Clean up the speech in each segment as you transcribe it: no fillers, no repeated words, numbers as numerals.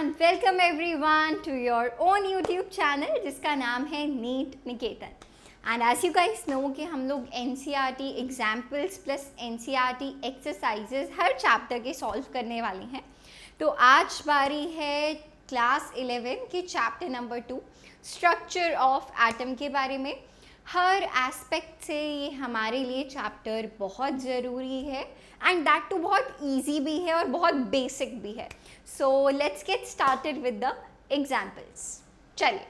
And welcome everyone to your own YouTube channel जिसका नाम है NEET Niketan. And as you guys know कि हम लोग NCERT examples plus NCERT exercises हर चैप्टर के सॉल्व करने वाले हैं। तो आज बारी है क्लास 11 की chapter number 2 structure of atom के बारे में। हर एस्पेक्ट से ये हमारे लिए चैप्टर बहुत ज़रूरी है एंड दैट टू बहुत इजी भी है और बहुत बेसिक भी है। So let's get started with the examples. चलिए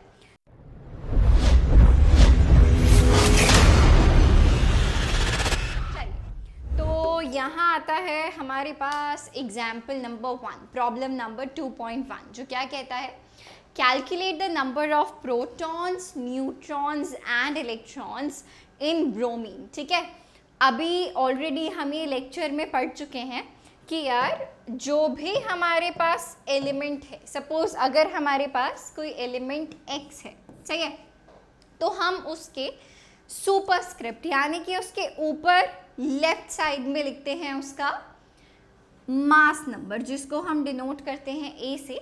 तो यहाँ आता है हमारे पास एग्जाम्पल नंबर 1, प्रॉब्लम नंबर 2.1, जो क्या कहता है, calculate the number of protons, neutrons and electrons in bromine. ठीक है, अभी ऑलरेडी हम ये लेक्चर में पढ़ चुके हैं कि यार जो भी हमारे पास एलिमेंट है, सपोज अगर हमारे पास कोई एलिमेंट x है, सही है, तो हम उसके सुपरस्क्रिप्ट यानी कि उसके ऊपर लेफ्ट साइड में लिखते हैं उसका मास नंबर जिसको हम डिनोट करते हैं a से,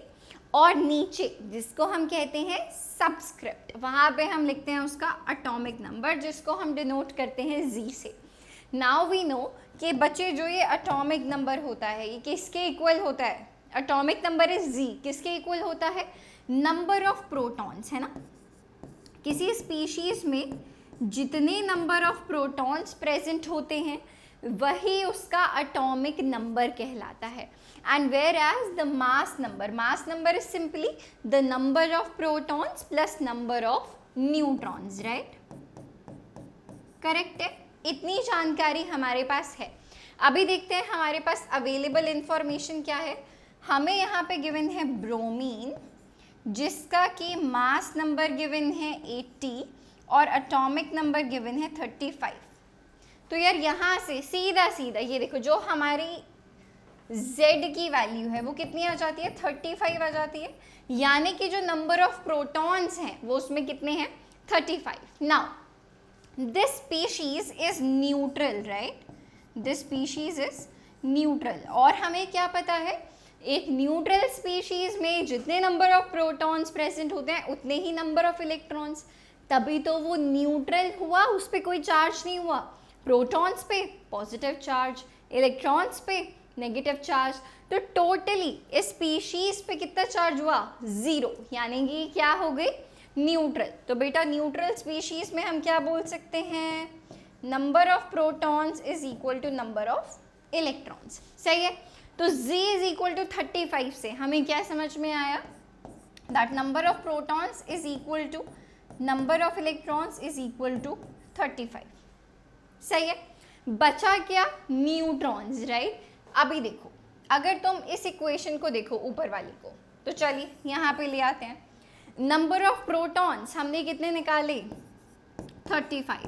और नीचे जिसको हम कहते हैं सबस्क्रिप्ट, वहाँ पे हम लिखते हैं उसका एटॉमिक नंबर जिसको हम डिनोट करते हैं z से। नाउ वी नो कि बच्चे जो ये एटॉमिक नंबर होता है ये किसके इक्वल होता है, एटॉमिक नंबर इज z, किसके इक्वल होता है, नंबर ऑफ प्रोटॉन्स, है ना। किसी स्पीशीज में जितने नंबर ऑफ प्रोटॉन्स प्रेजेंट होते हैं वही उसका एटॉमिक नंबर कहलाता है। And where as the mass number is simply the number of protons plus number of neutrons, right, correct है। इतनी जानकारी हमारे पास है। अभी देखते हैं हमारे पास अवेलेबल इंफॉर्मेशन क्या है। हमें यहाँ पे गिवन है ब्रोमीन जिसका कि मास नंबर गिवन है 80 और एटॉमिक नंबर गिवन है 35। तो यार यहाँ से सीधा सीधा ये देखो, जो हमारी Z की वैल्यू है वो कितनी आ जाती है, 35 आ जाती है, यानी कि जो नंबर ऑफ प्रोटॉन्स हैं वो उसमें कितने हैं, 35। Now this species is neutral, right, this species is neutral. और हमें क्या पता है, एक न्यूट्रल स्पीशीज में जितने नंबर ऑफ प्रोटॉन्स प्रेजेंट होते हैं उतने ही नंबर ऑफ इलेक्ट्रॉन्स, तभी तो वो न्यूट्रल हुआ, उस पर कोई चार्ज नहीं हुआ। प्रोटॉन्स पे पॉजिटिव चार्ज, इलेक्ट्रॉन्स पे नेगेटिव चार्ज, तो टोटली इस स्पीशीज पे कितना चार्ज हुआ, 0, यानी कि क्या हो गई, न्यूट्रल। तो बेटा न्यूट्रल स्पीशीज में हम क्या बोल सकते हैं, number of protons is equal to number of electrons, सही है। तो z इज इक्वल टू 35 से हमें क्या समझ में आया, that number of protons is equal to number of electrons is equal to 35, सही है। बचा क्या, न्यूट्रॉन्स, राइट। अभी देखो, अगर तुम इस इक्वेशन को देखो ऊपर वाली को, तो चलिए यहाँ पे ले आते हैं। नंबर ऑफ प्रोटॉन्स हमने कितने निकाले, 35।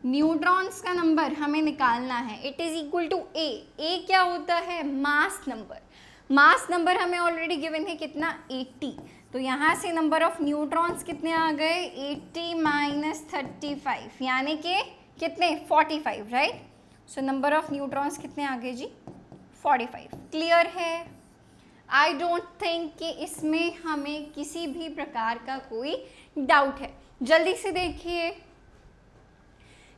न्यूट्रॉन्स का नंबर हमें निकालना है, इट इज इक्वल टू ए क्या होता है, मास नंबर। मास नंबर हमें ऑलरेडी गिवन है कितना, 80। तो यहाँ से नंबर ऑफ न्यूट्रॉन्स कितने आ गए, 80 माइनस 35, यानी कि कितने, 45, right. So number of neutrons कितने आ गए जी, 45। क्लियर है। आई डोंट थिंक कि इसमें हमें किसी भी प्रकार का कोई डाउट है। जल्दी से देखिए,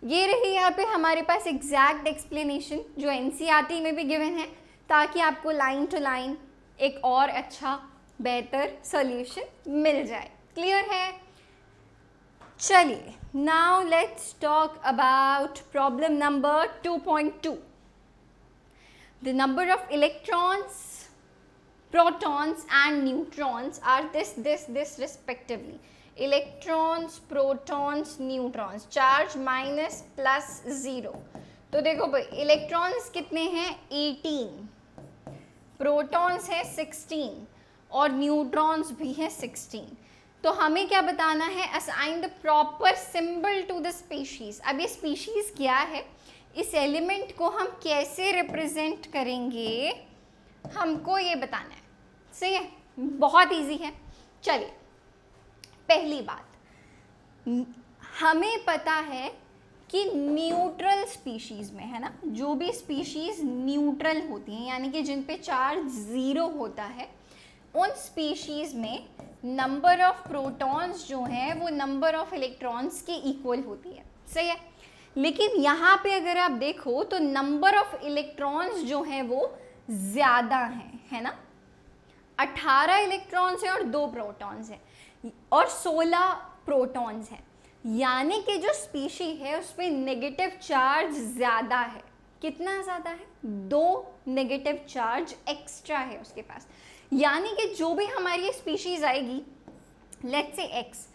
ये रही यहाँ पे हमारे पास एग्जैक्ट एक्सप्लेनेशन जो एनसीईआरटी में भी गिवन है, ताकि आपको लाइन टू लाइन एक और अच्छा बेहतर सॉल्यूशन मिल जाए। क्लियर है। चलिए, now let's talk about problem number 2.2। The number of electrons, protons and neutrons are this respectively. Electrons, protons, neutrons, charge minus plus 0। तो देखो भाई, इलेक्ट्रॉन्स कितने हैं, 18, प्रोटॉन्स है 16 और न्यूट्रॉन्स भी है 16। तो हमें क्या बताना है, assign the proper symbol to the species. अब ये स्पीशीज क्या है, इस एलिमेंट को हम कैसे रिप्रेजेंट करेंगे, हमको ये बताना है, सही है, बहुत इजी है। चलिए, पहली बात, हमें पता है कि न्यूट्रल स्पीशीज में, है ना, जो भी स्पीशीज न्यूट्रल होती हैं यानी कि जिन पे चार्ज 0 होता है, उन स्पीशीज में नंबर ऑफ प्रोटॉन्स जो हैं वो नंबर ऑफ इलेक्ट्रॉन्स के इक्वल होती है, सही है। लेकिन यहाँ पे अगर आप देखो तो नंबर ऑफ इलेक्ट्रॉन्स जो हैं वो ज़्यादा हैं, है ना। 18 इलेक्ट्रॉन्स हैं और 2 प्रोटॉन्स हैं और 16 प्रोटॉन्स हैं, यानी कि जो स्पीशी है उसमें नेगेटिव चार्ज ज़्यादा है। कितना ज़्यादा है? 2 नेगेटिव चार्ज एक्स्ट्रा है उसके पास, यानी कि जो भी हमारी स्पीशीज आएगी, लेट्स से एक्स,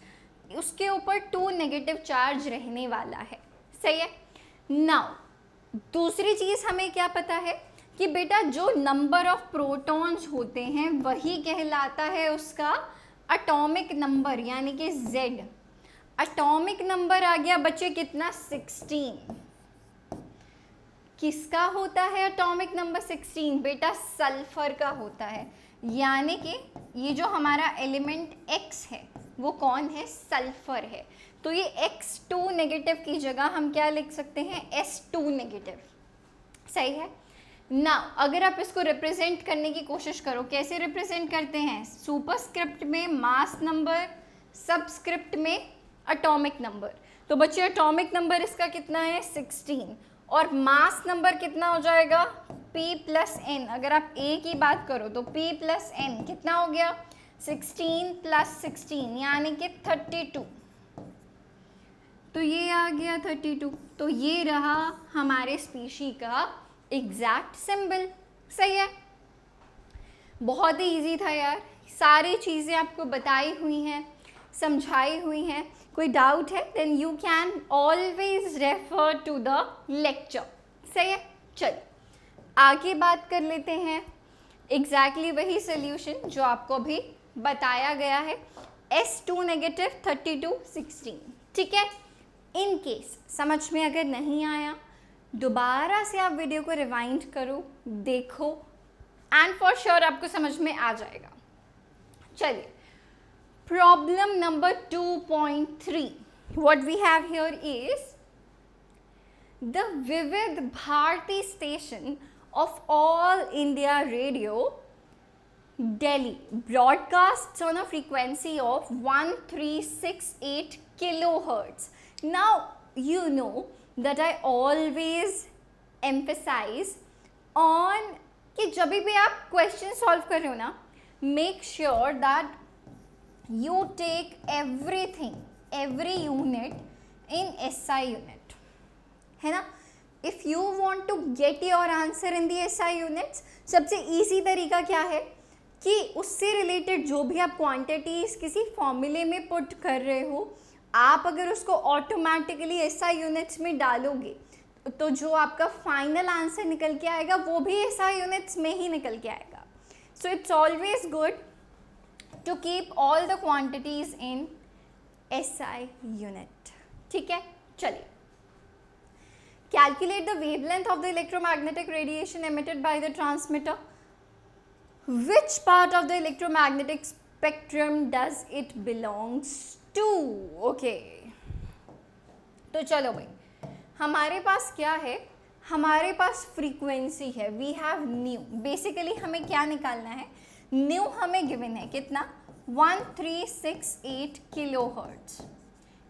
उसके ऊपर 2 नेगेटिव चार्ज रहने वाला है, सही है। नाउ दूसरी चीज़ हमें क्या पता है कि बेटा जो नंबर ऑफ प्रोटॉन्स होते हैं वही कहलाता है उसका एटॉमिक नंबर, यानी कि Z। एटॉमिक नंबर आ गया बच्चे कितना? 16। किसका होता है एटॉमिक नंबर 16? बेटा सल्फर का होता है, यानी कि ये जो हमारा एलिमेंट X है वो कौन है? सल्फर है। तो ये X2 नेगेटिव की जगह हम क्या लिख सकते हैं? S2 नेगेटिव, सही है ना। अगर आप इसको रिप्रेजेंट करने की कोशिश करो, कैसे रिप्रेजेंट करते हैं? सुपरस्क्रिप्ट में मास नंबर, सबस्क्रिप्ट में एटॉमिक नंबर। तो बच्चे एटॉमिक नंबर इसका कितना है? 16, और मास नंबर कितना हो जाएगा? P + N। अगर आप A की बात करो तो P + N कितना हो गया? 16 + 16 यानी कि 32। तो ये आ गया 32। तो ये रहा हमारे स्पीशी का एग्जैक्ट सिंबल, सही है। बहुत ही इजी था यार, सारी चीज़ें आपको बताई हुई हैं, समझाई हुई हैं। कोई डाउट है then you can always refer to the lecture, सही है। चलिए आगे बात कर लेते हैं। एग्जैक्टली वही सोल्यूशन जो आपको अभी बताया गया है, S2 नेगेटिव 32 16, ठीक है। इन केस समझ में अगर नहीं आया, दोबारा से आप वीडियो को रिवाइंड करो, देखो, एंड फॉर श्योर आपको समझ में आ जाएगा। चलिए problem number 2.3, what we have here is the Vivid Bharati station of All India Radio Delhi broadcasts on a frequency of 1368 kilohertz. Now you know that I always emphasize on कि जब भी आप question solve कर रहे हो ना, make sure that you take everything, every unit in SI unit, है ना। if you want to get your answer in the SI units, सबसे easy तरीका क्या है कि उससे रिलेटेड जो भी आप क्वांटिटीज किसी फॉर्मूले में पुट कर रहे हो, आप अगर उसको ऑटोमेटिकली SI यूनिट्स में डालोगे तो जो आपका फाइनल आंसर निकल के आएगा वो भी SI यूनिट्स में ही निकल के आएगा। So it's always good to keep all the quantities in SI unit, ठीक है। चलिए calculate the wavelength of the electromagnetic radiation emitted by the transmitter. Which part of the electromagnetic spectrum does it belongs to? Okay, तो चलो भाई, हमारे पास क्या है? हमारे पास फ्रीक्वेंसी है, वी हैव न्यू। बेसिकली हमें क्या निकालना है? न्यू हमें गिवन है कितना? 1368 किलो हर्ट्ज।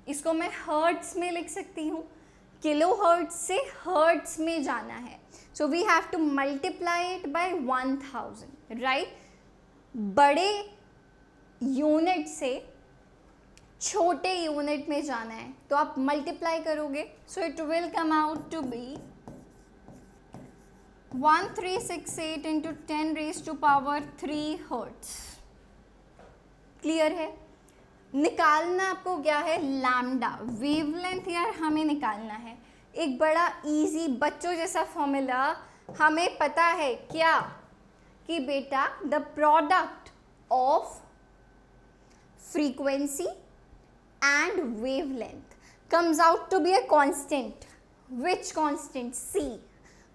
इसको मैं हर्ट्ज में लिख सकती हूँ, किलो हर्ट्ज से हर्ट्ज में जाना है, so we have to multiply it by 1000, right. बड़े यूनिट से छोटे यूनिट में जाना है तो आप मल्टीप्लाई करोगे, so it will come out to be 1368 into 10⁻³ hertz. Clear है? निकालना आपको क्या है? लैम्डा, वेवलेंथ यार हमें निकालना है। एक बड़ा इजी बच्चों जैसा फॉर्मूला हमें पता है क्या कि बेटा the product of frequency and wavelength comes out to be a constant. Which constant? C.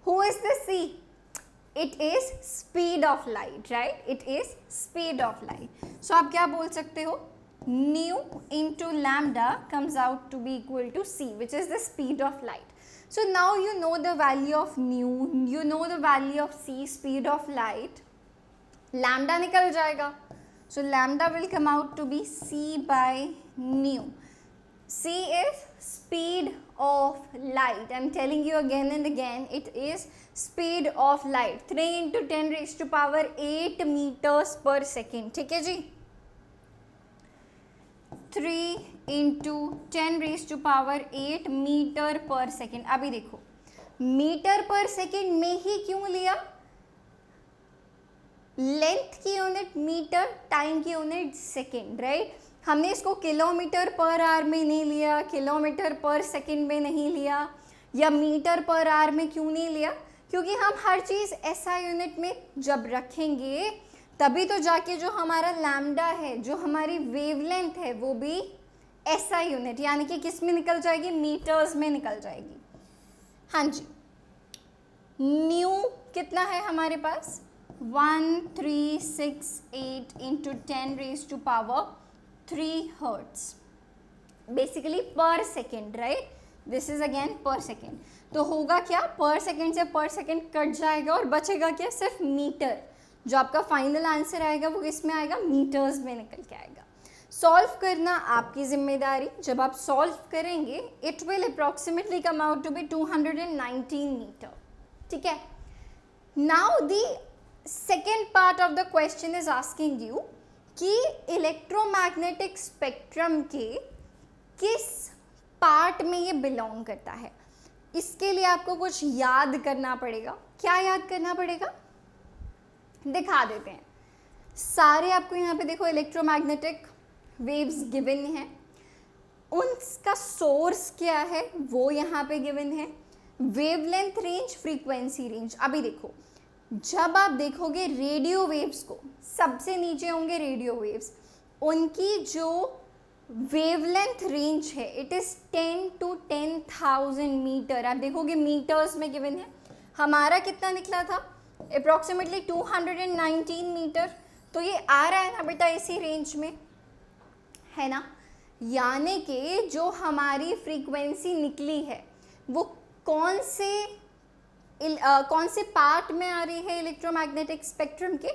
Who is the C? It is speed of light, right? It is speed of light. So आप क्या बोल सकते हो? Nu into lambda comes out to be equal to C, which is the speed of light. So now you know the value of nu, you know the value of C, speed of light. Lambda निकल जाएगा, So lambda will come out to be c by nu. C is speed of light. I'm telling you again and again, it is speed of light. 3 into 10 raised to power 8 meters per second. ठीक है जी? 3 into 10 raised to power 8 metre पर second. अभी देखो, metre पर second में ही क्यों लिया? लेंथ की यूनिट मीटर, टाइम की यूनिट सेकेंड, राइट? हमने इसको किलोमीटर पर आवर में नहीं लिया, किलोमीटर पर सेकंड में नहीं लिया, या मीटर पर आवर में क्यों नहीं लिया? क्योंकि हम हर चीज़ ऐसा यूनिट में जब रखेंगे तभी तो जाके जो हमारा लैम्डा है, जो हमारी वेवलेंथ है, वो भी ऐसा यूनिट, यानी कि किस में निकल जाएगी? मीटर्स में निकल जाएगी. हाँ जी. न्यू कितना है हमारे पास? 1368 into 10 raise to power 3 hertz, basically per second, right? This is again per second. तो होगा क्या? पर सेकेंड से पर सेकेंड कट जाएगा और बचेगा क्या? सिर्फ मीटर. जो आपका फाइनल आंसर आएगा वो किस में आएगा? मीटर्स में निकल के आएगा. सॉल्व करना आपकी जिम्मेदारी. जब आप सॉल्व करेंगे it will approximately come out to be 219 metre. ठीक है. Now the second part of the question is asking you कि इलेक्ट्रोमैग्नेटिक स्पेक्ट्रम के किस पार्ट में ये बिलोंग करता है. इसके लिए आपको कुछ याद करना पड़ेगा. क्या याद करना पड़ेगा? दिखा देते हैं. सारे आपको यहाँ पे देखो इलेक्ट्रोमैग्नेटिक वेव्स गिवन हैं. उनका सोर्स क्या है वो यहाँ पे गिवन है. Wavelength range, frequency range. अभी देखो, जब आप देखोगे रेडियो वेव्स को, सबसे नीचे होंगे रेडियो वेव्स, उनकी जो वेवलेंथ रेंज है इट इज़ 10 to 10,000 मीटर. आप देखोगे मीटर्स में गिवन है. हमारा कितना निकला था? Approximately 219 metre. तो ये आ रहा है ना बेटा इसी रेंज में, है ना? यानी कि जो हमारी फ्रीक्वेंसी निकली है वो कौन से पार्ट में आ रही है इलेक्ट्रोमैग्नेटिक स्पेक्ट्रम के?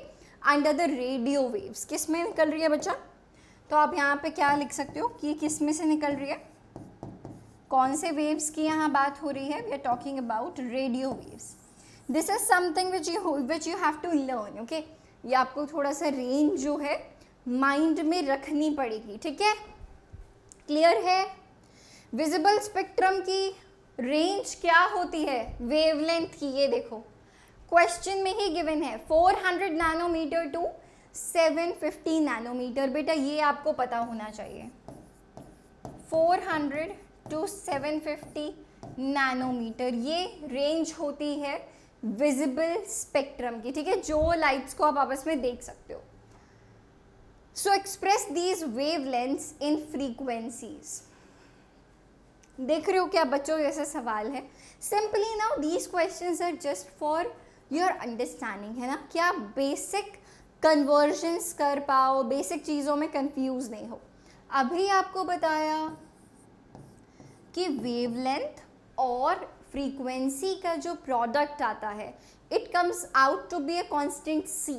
Under the radio waves. किस में निकल रही है बच्चा? तो आप यहाँ पे क्या लिख सकते हो कि किस में से निकल रही है? कौन से वेव्स की यहाँ बात हो रही है? We are talking about radio waves. This is something which you have to learn. Okay, ये आपको थोड़ा सा रेंज जो है माइंड में रखनी पड़ेगी. ठीक है, क्लियर है? विजिबल स्पेक्ट्रम की रेंज क्या होती है वेवलेंथ की? ये देखो क्वेश्चन में ही गिवन है 400 नैनोमीटर टू 750 नैनोमीटर. बेटा ये आपको पता होना चाहिए. 400 टू 750 नैनोमीटर ये रेंज होती है विजिबल स्पेक्ट्रम की. ठीक है, जो लाइट्स को आप आपस में देख सकते हो. So express these wavelengths in frequencies. देख रहे हो क्या बच्चों, जैसा सवाल है. Simply now these questions are just for your understanding, है ना? क्या बेसिक कन्वर्जन्स कर पाओ, बेसिक चीज़ों में कंफ्यूज नहीं हो. अभी आपको बताया कि वेवलेंथ और फ्रीक्वेंसी का जो प्रोडक्ट आता है it comes out to be a constant c,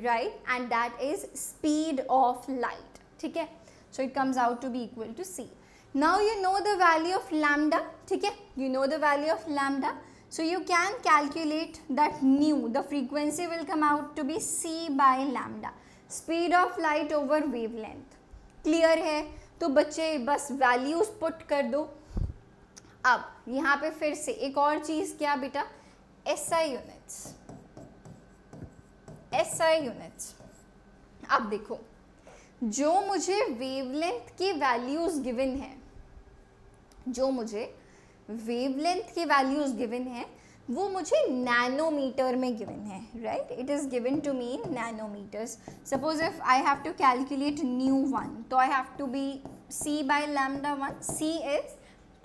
right? And that is speed of light. ठीक है, so it comes out to be equal to c. Now you know the value of lambda. ठीक है, you know the value of lambda, so you can calculate that nu, the frequency will come out to be c by lambda, speed of light over wavelength. Clear है? तो बच्चे बस values put कर दो. अब यहाँ पे फिर से एक और चीज़ क्या बेटा? SI units. SI units. अब देखो, जो मुझे वेवलेंथ की वैल्यूज़ गिवन है, जो मुझे वेवलेंथ की वैल्यूज़ गिवन है वो मुझे नैनोमीटर में गिवन है, right? It is given to me in nanometres. Suppose if I have to calculate nu one, तो I have to be c by lambda 1. c is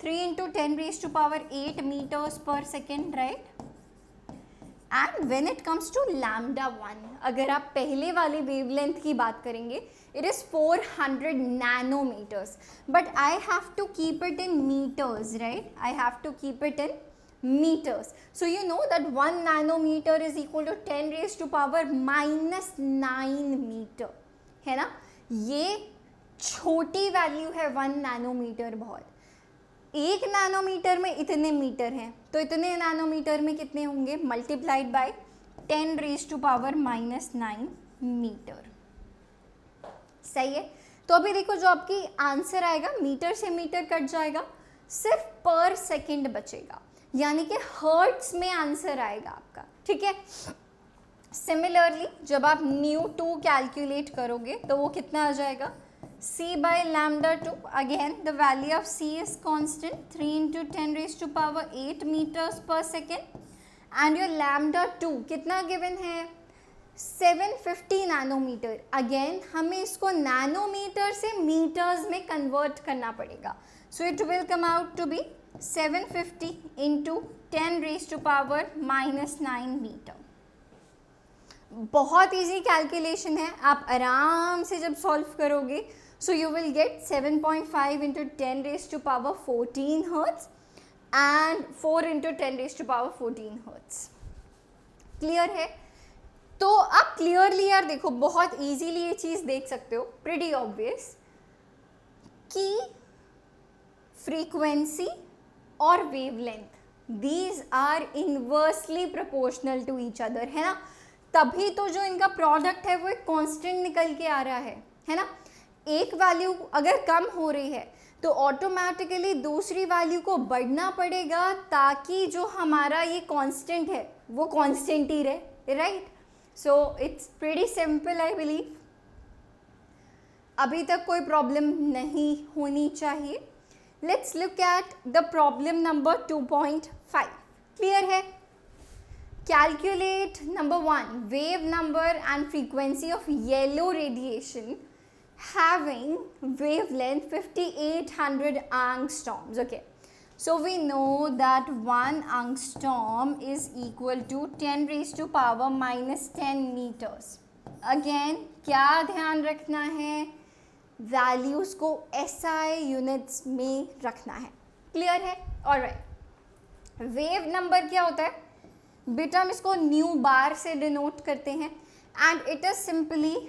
3 into 10 raised to power 8 meters per second, right? And when it comes to lambda 1, अगर आप पहले वाले wavelength की बात करेंगे it is 400 nanometers, but I have to keep it in meters, right? I have to keep it in meters. So you know that 1 nanometer is equal to 10 raised to power minus 9 meter, है ना। ये छोटी value है 1 nanometre, बहुत। 1 nanometre में इतने metre हैं, तो इतने नैनोमीटर में कितने होंगे, मल्टीप्लाइड बाय 10⁻⁻⁹ मीटर। सही है। तो अभी देखो जो आपकी आंसर आएगा, मीटर से मीटर कट जाएगा, सिर्फ पर सेकंड बचेगा, यानी कि हर्ट्स में आंसर आएगा आपका, ठीक है। सिमिलरली जब आप ν2 कैलकुलेट करोगे तो वो कितना आ जाएगा, c/λ2, again the value of c is constant, 3 × 10⁸ metres पर सेकेंड, एंड योर λ2 कितना गिवन है, 750 नैनोमीटर। अगेन हमें इसको नैनोमीटर से मीटर्स में कन्वर्ट करना पड़ेगा, so it will come out to be 750 × 10⁻⁹ metre. बहुत इजी कैलकुलेशन है, आप आराम से जब सॉल्व करोगे, so you will get 7.5 × 10⁻14 hertz and 4 × 10⁻14 hertz. Clear है। तो आप क्लियरली यार देखो, बहुत इजीली ये चीज़ देख सकते हो, प्रीटी ऑब्वियस, कि फ्रीक्वेंसी और wavelength, these are inversely proportional to each other, है ना। तभी तो जो इनका प्रोडक्ट है वो एक कांस्टेंट निकल के आ रहा है ना। एक वैल्यू अगर कम हो रही है तो ऑटोमेटिकली दूसरी वैल्यू को बढ़ना पड़ेगा, ताकि जो हमारा ये कांस्टेंट है वो कांस्टेंट ही रहे, right. So it's pretty simple, I believe. अभी तक कोई प्रॉब्लम नहीं होनी चाहिए। Let's look at the problem number 2.5। Clear है। Calculate number 1 wave number and frequency of yellow radiation having wavelength 5800 angstroms. Okay, so we know that 1 angstrom is equal to 10⁻⁻10 meters. Again क्या ध्यान रखना है, values को SI units में रखना है। Clear है। ऑलराइट, वेव नंबर क्या होता है बेटा, हम इसको न्यू बार से डिनोट करते हैं, and it is simply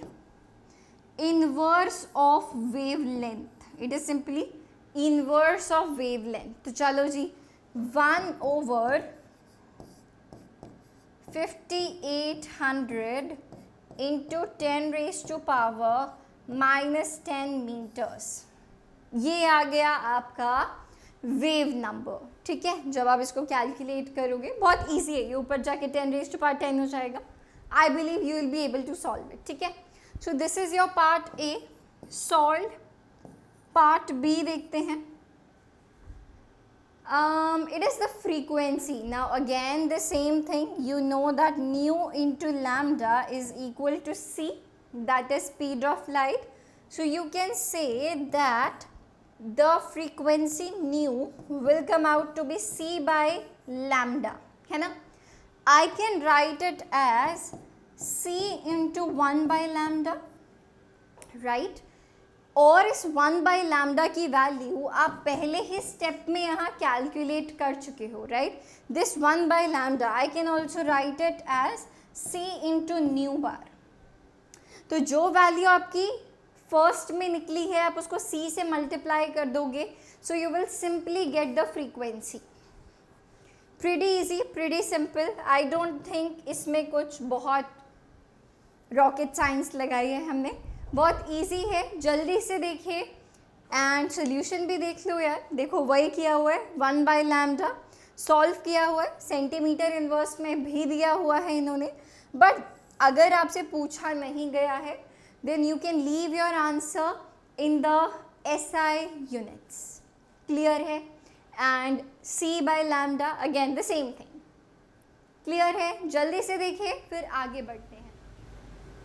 inverse of wave length. It is simply inverse of wave length. तो चलो जी, 1/5800 × 10⁻⁻10 मीटर्स, ये आ गया आपका वेव नंबर, ठीक है। जब आप इसको कैलकुलेट करोगे, बहुत इजी है, ये ऊपर जाके 10⁻10 हो जाएगा। I believe you will be able to solve it, ठीक है। So this is your part A solve. Part B देखते हैं। It is the frequency. Now again the same thing, you know that nu into lambda is equal to c, that is speed of light. So you can say that the frequency nu will come out to be c/λ, है ना. I can write it as c into 1/λ, right? और इस 1/λ की value आप पहले ही step में यहाँ calculate कर चुके हो, right. This 1/λ I can also write it as c into nu bar. तो जो वैल्यू आपकी फर्स्ट में निकली है आप उसको c से मल्टीप्लाई कर दोगे, सो you will simply get the frequency. Pretty easy, pretty simple. I don't think इसमें कुछ बहुत रॉकेट साइंस लगाई है हमने, बहुत इजी है. जल्दी से देखिए एंड सोल्यूशन भी देख लो यार. देखो वही किया हुआ है, 1/λ सॉल्व किया हुआ है, सेंटीमीटर इनवर्स में भी दिया हुआ है इन्होंने. बट अगर आपसे पूछा नहीं गया है then you can leave your answer in the SI units. Clear है. And c/λ again the same thing. Clear है. जल्दी से देखिए फिर आगे बढ़ते हैं.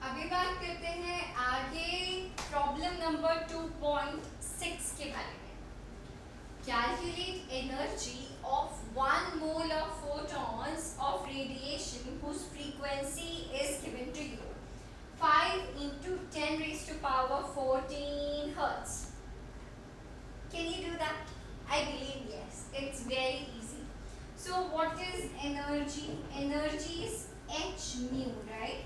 अभी बात करते हैं आगे प्रॉब्लम नंबर 2.6 के बारे में. Calculate energy of 1 mole of photons of radiation whose frequency is given to you 5 into 10⁻14 hertz. Can you do that? I believe yes. It's very easy. So what is energy? Energy is h nu, right?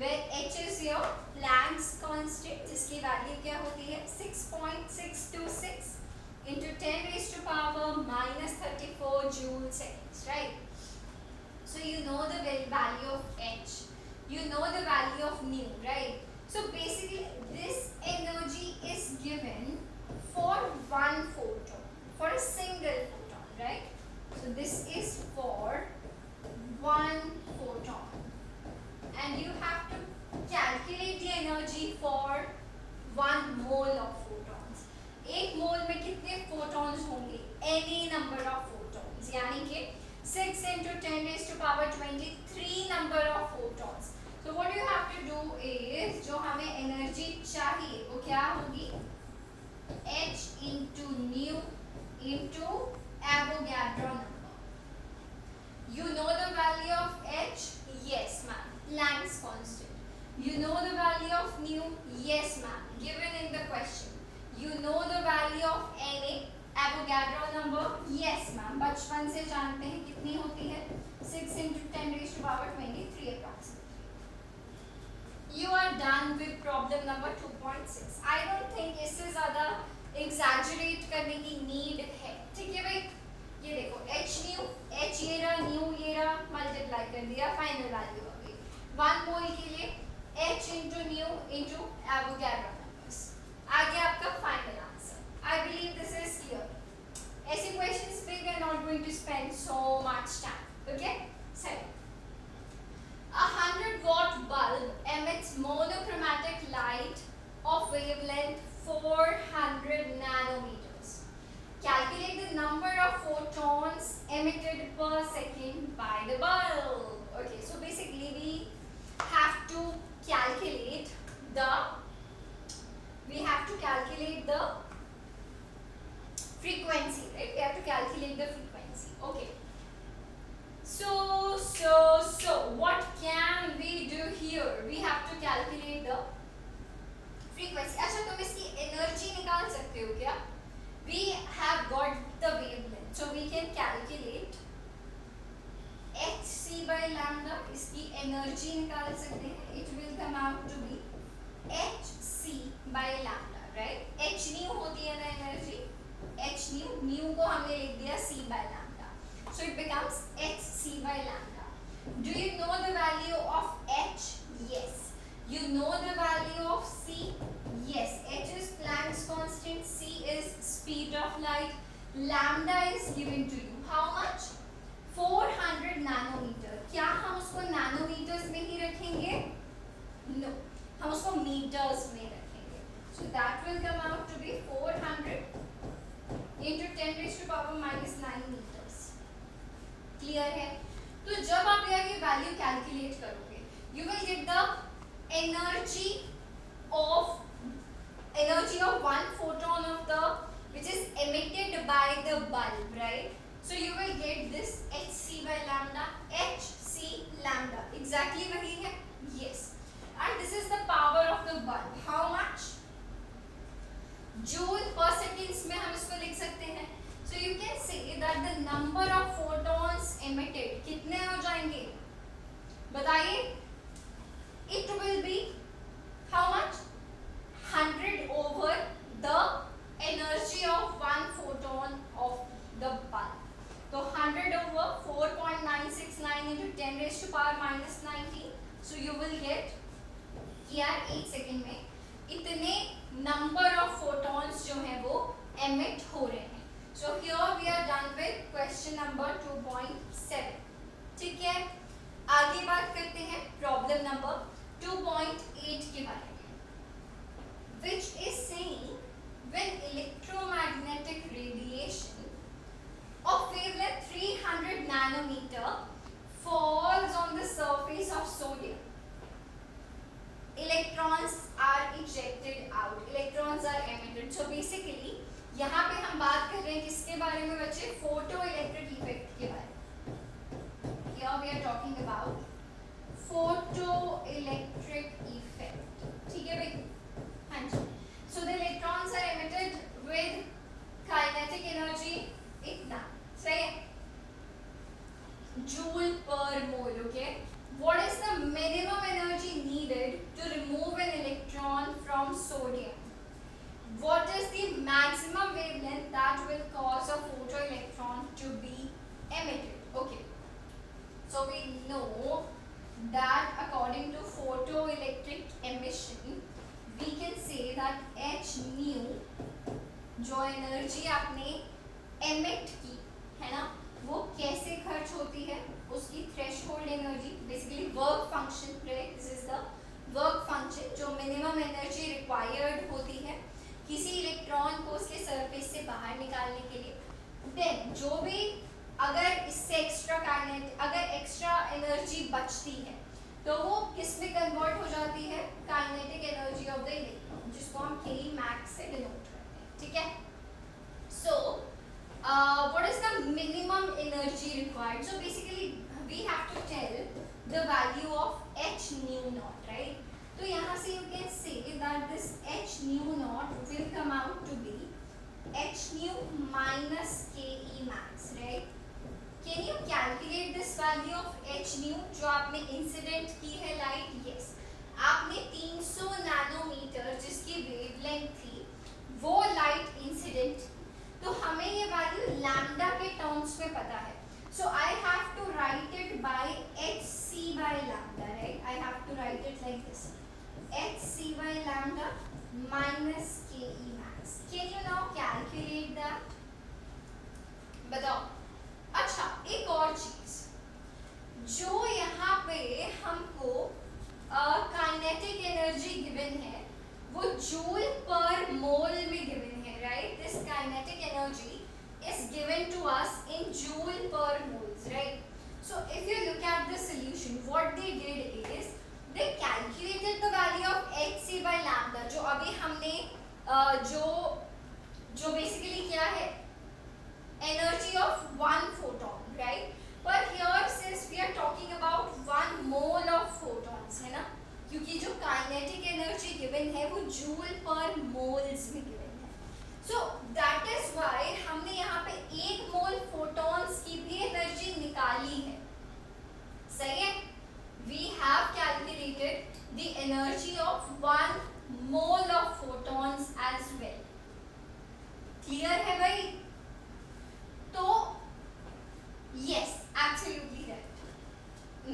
where h is your Planck's constant, जिसकी value क्या होती है 6.626 into 10 raised to power minus 34 joule seconds, right? So you know the value of h, you know the value of nu, right? So basically this energy is given for one photon, for a single photon, right? So this is for one photon, and you have to calculate the energy for 1 mole of photons. एक मोल में कितने photons होंगे? Any number of photons, यानी कि 6 into 10 raised to power 23 number of photons. So what you have to do is, जो हमें energy चाहिए वो क्या होगी? h into nu into Avogadro number. You know the value of h? Yes, ma'am. Planck's constant. You know the value of nu? Yes, ma'am. Given in the question. You know the value of Na? Avogadro number? Yes, ma'am. बचपन से जानते हैं कितनी होती है? 6 into 10 raised to power 23 approximately. You are done with problem number 2.6. I don't think इससे ज़्यादा exaggerate करने की need है. ठीक है भाई? ये देखो h nu, h ये रहा, nu ये रहा, multiply कर दिया, final value हो गई. 1 mole के लिए h into nu into Avogadro numbers. आगे आपका final answer. I believe this is clear. ऐसे questions पे we are not going to spend so much time. Okay? Second. A 100-watt bulb emits monochromatic light of wavelength 400 nanometers. Calculate the number of photons emitted per second by the bulb. Okay, so basically we have to calculate the frequency, right? We have to calculate the frequency. Okay. So what can we do here? We have to calculate the frequency. अच्छा तुम इसकी energy निकाल सकते हो क्या? We have got the wavelength, so we can calculate hc by lambda. इसकी energy निकाल सकते हैं. It will come out to be hc by lambda, right? h nu होती है ना energy. h nu को हमने लिख दिया c by lambda, so it becomes hc by lambda. Do you know the value of h? Yes. You know the value of c? Yes. H is Planck's constant, c is speed of light, lambda is given to you. How much? 400 nanometer. क्या हम उसको nanometers में ही रखेंगे? No. हम उसको meters में रखेंगे. So that will come out to be 400 into 10 raised to power minus 9 meters. Clear है? तो जब आप यहाँ की वैल्यू कैलकुलेट करोगे, you will get the energy of one photon of the which is emitted by the bulb, right? So you will get this hc by lambda, hc lambda. Exactly वही है? Yes. And this is the power of the bulb. How much? Joule per seconds में हम इसको लिख सकते हैं. So you can say that the number of photons emitted कितने हो जाएंगे? बताइए. It will be how much? 100 over the energy of one photon of the bulb. So 100 over 4.969 into 10 raised to power minus 19. So you will get here 8 second में इतने number of photons जो हैं वो emit हो रहे हैं. So here we are done with question number 2.7. ठीक है? आगे बात करते हैं problem number 2.8 के बारे में, which is saying when electromagnetic radiation of wavelength 300 nanometer falls on the surface of sodium, electrons are ejected out, electrons are emitted. So basically यहाँ पे हम बात कर रहे हैं किसके बारे में बच्चे? फोटोइलेक्ट्रिक इफेक्ट के बारे में. Here we are talking about photoelectric effect. ठीक है भाई? हाँ जी. So the electrons are emitted with kinetic energy इतना, सही है? Joule per mole. Okay. What is the minimum energy needed sodium. What is the maximum wavelength that will cause a photoelectron to be emitted? Okay, so we know that according to photoelectric emission we can say that h nu जो energy आपने emit की है ना वो कैसे खर्च होती है, उसकी threshold energy, basically work function, right, this is the work function जो मिनिमम एनर्जी रिक्वायर्ड होती है किसी इलेक्ट्रॉन को उसके सरफेस से बाहर निकालने के लिए. देन जो भी अगर इससे अगर एक्स्ट्रा एनर्जी बचती है तो वो किस में कन्वर्ट हो जाती है, kinetic energy of the electron, जिसको हम Ke max से डिनोट करते हैं. ठीक है, सो what is the minimum energy required? So basically we have to tell the value of h nu naught, right? तो यहाँ से you can say that this h nu naught will come out to be h nu minus Ke max, right? Can you calculate this value of h nu जो आपने incident की है light? Yes, आपने 300 nanometre जिसकी wavelength थी वो light incident, तो हमें ये वैल्यू लैम्डा के टर्म्स में पता है. So I have to write it by hc by lambda, right? I have to write it like this, hc by lambda minus Ke max. Can you now calculate that? बताओ. अच्छा, एक और चीज जो यहाँ पे हमको काइनेटिक एनर्जी गिवन है वो जूल पर मोल में गिवन है, right? This kinetic energy is given to us in joule per moles, right? So if you look at the solution, what they did is they calculated the value of hc by lambda जो अभी हमने जो basically क्या है, energy of one photon, right? But here since we are talking about 1 mole of photons, है ना, क्योंकि जो काइनेटिक एनर्जी गिवन है वो जूल पर मोल्स में गिवन है. सो दैट इज व्हाई हमने यहाँ पे 1 मोल फोटॉन्स की भी एनर्जी निकाली है. सही है, we have calculated the energy of 1 mole of photons as well. Clear है भाई? तो यस, एब्सोल्युटली राइट.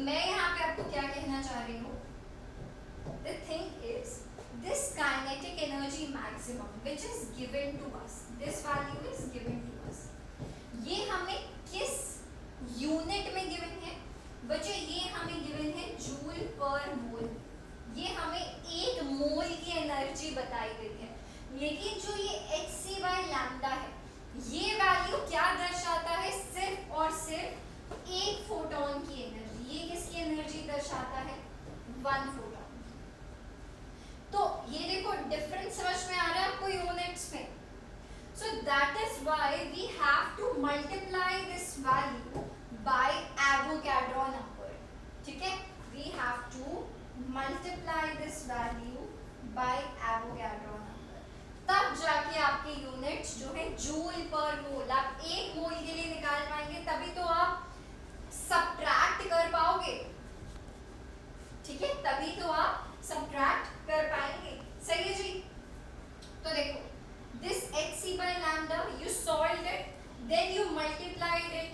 मैं यहाँ पे आपको क्या कहना चाह रही हूँ, the thing is this kinetic energy maximum which is given to us, this value is given to us, ये हमें किस यूनिट में गिवन है बच्चे? ये हमें गिवन है जूल पर मोल. ये हमें 1 मोल की एनर्जी बताई गई है, लेकिन जो ये hc by lambda है ये वैल्यू क्या दर्शाता है? सिर्फ और सिर्फ 1 फोटॉन की एनर्जी. ये किसकी एनर्जी दर्शाता है? 1 फोटॉन. तो ये देखो डिफरेंस समझ में आ रहा है आपको यूनिट्स में. So that is why we have to multiply this value by Avogadro number. ठीक है, we have to multiply this value by Avogadro number, तब जाके आपके यूनिट्स जो है जूल पर मोल, आप 1 मोल के लिए निकाल पाएंगे, तभी तो आप सबट्रैक्ट कर पाओगे. ठीक है, तभी तो आप सबट्रैक्ट कर पाएंगे. सही है जी? तो देखो, this hc by lambda you solved it, then you multiplied it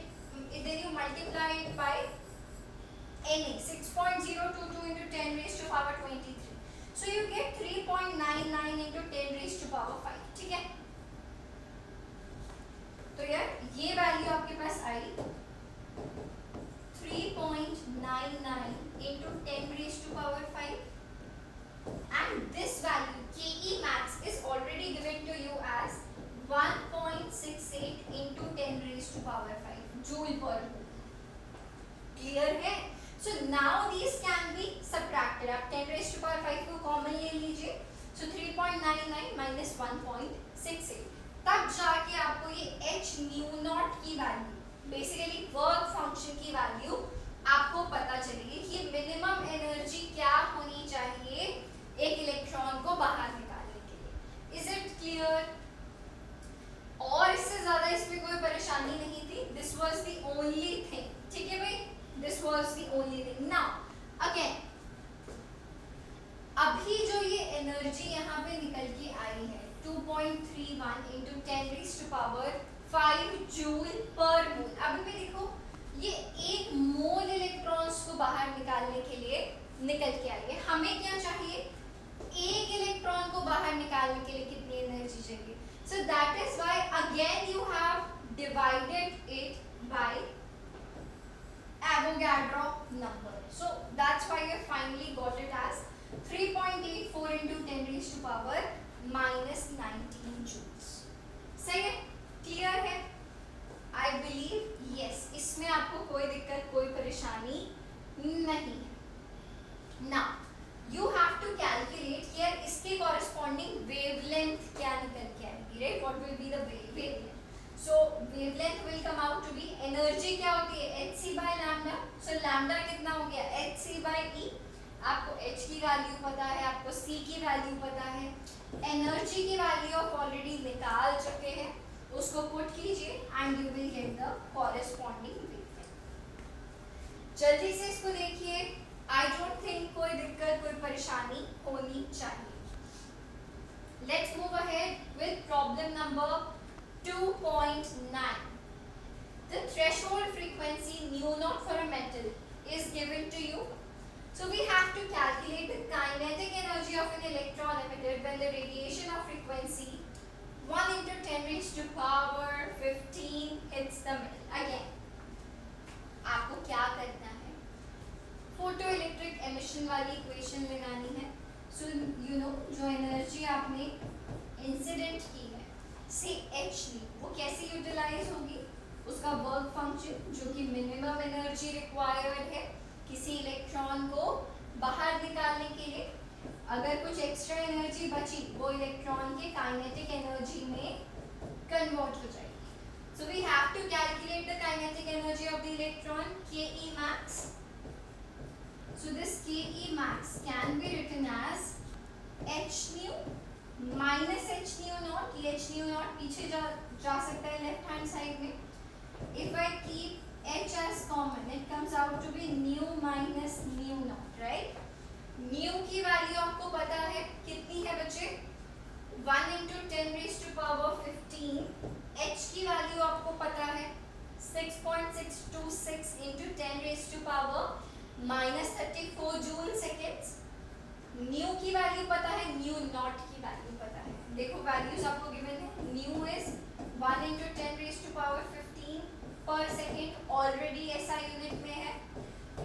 by Na 6.022 into 10 raised to power 23. So you get 3.99 into 10 raised to power 5. ठीक है, तो यार ये वैल्यू आपके पास आई 3.99 into 10 raised to power 5. And this value Ke max is already given to you as 1.68 into 10 raised to power 5 joule per mole. Clear है? So now these can be subtracted. आप 10 raised to power 5 को common ले लीजिए. So 3.99 minus 1.68, तब जाके आपको ये h nu naught की वैल्यू, बेसिकली वर्क फंक्शन की वैल्यू आपको पता चलेगी कि मिनिमम एनर्जी क्या होनी चाहिए एक इलेक्ट्रॉन को बाहर निकालने के लिए. Is it clear? और इससे ज्यादा इसमें कोई परेशानी नहीं थी. This was the only thing. ठीक है भाई, this was the only thing. Now again, अभी जो ये एनर्जी यहाँ पे निकल 3.31 into 10 raised to power 5 joule per mole. अभी भी देखो ये एक मोल इलेक्ट्रॉन्स को बाहर निकालने के लिए निकल के आई है। हमें क्या चाहिए, एक इलेक्ट्रॉन को बाहर निकालने के लिए कितनी एनर्जी चाहिए। सो that is why again you have divided it by Avogadro number. So that's why you finally got it as 3.84 into 10 raised to power minus 19 joules. सही है, क्लियर है? I believe yes. इसमें आपको कोई दिक्कत, कोई परेशानी नहीं है। Now you have to calculate here इसके corresponding wavelength क्या निकल के आएगी, right? What will be the wavelength? So wavelength will come out to be energy क्या होती है hc by lambda. So lambda कितना हो गया hc by e. आपको h की वैल्यू पता है, आपको c की वैल्यू पता है, एनर्जी की वैल्यू आप ऑलरेडी निकाल चुके हैं, उसको पुट कीजिए and you will get the corresponding wavelength. जल्दी से इसको देखिए, आई डोंट थिंक कोई दिक्कत, कोई परेशानी होनी चाहिए। Let's move ahead with problem number 2.9. The threshold frequency nu naught for a metal is given to you. So we have to calculate the kinetic energy of an electron emitted when the radiation of frequency 1 into 10 raised to power 15 hits the metal. Again, आपको क्या करना है, photo electric emission वाली equation लगानी है। So you know जो energy आपने incident की है से h ली, वो कैसे यूटिलाइज होगी, उसका वर्क फंक्शन जो कि मिनिमम एनर्जी रिक्वायर्ड है किसी इलेक्ट्रॉन को बाहर निकालने के लिए। अगर कुछ एक्स्ट्रा एनर्जी बची वो इलेक्ट्रॉन के काइनेटिक एनर्जी में कन्वर्ट हो जाएगी। So we have to calculate the kinetic energy of the electron ke max. So this ke max can be written as h nu minus H nu naught, ये H nu naught पीछे जा सकता है left hand side में। If I keep H as common it comes out to be nu minus nu naught, right. Nu की value आपको पता है कितनी है बच्चे, 1 into 10 raised to power 15। H की वैल्यू आपको पता है 6.626 into 10 raised to power minus 34 joule seconds. New की वैल्यू पता है, न्यू नॉट की वैल्यू पता है। देखो वैल्यूज आपको गिवन है, new is 1 into 10 raised to power 15 पर सेकेंड, ऑलरेडी ऐसा यूनिट में है।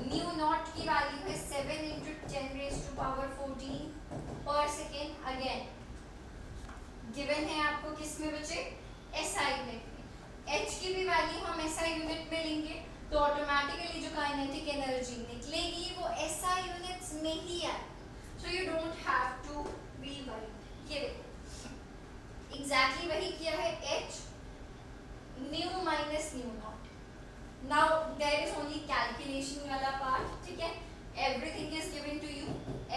न्यू नॉट की वैल्यू है 7 into 10 raised to power 14 पर सेकेंड, अगेन गिवन है आपको किस में बचे, एसआई यूनिट में। एच की भी वैल्यू हम एसआई यूनिट में लेंगे तो ऑटोमेटिकली जो काइनेटिक एनर्जी निकलेगी वो एसआई यूनिट्स में ही आए। So you don't have to be worried. ये देखो exactly वही किया है h nu minus nu naught. Now there is only calculation वाला part, ठीक है। Everything is given to you.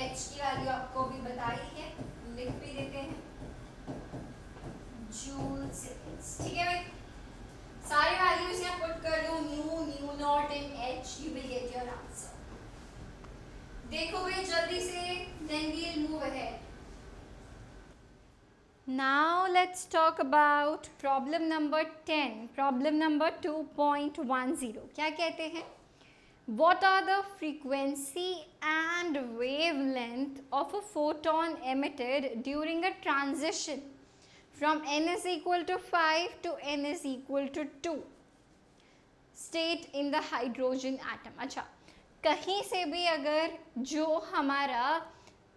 h की वैल्यू आपको भी बताई है, लिख भी देते हैं जूल सेकेंड्स, ठीक है भाई। सारे वैल्यूज यहाँ पुट कर दो, nu, nu naught and h, you will get your answer. देखो भाई जल्दी से, then we'll move ahead. Now let's talk about problem number 10, problem number 2.10. क्या कहते हैं? What are the frequency and wavelength of a photon emitted during a transition from n is equal to 5 to n is equal to 2 state in the hydrogen atom. अच्छा, कहीं से भी अगर जो हमारा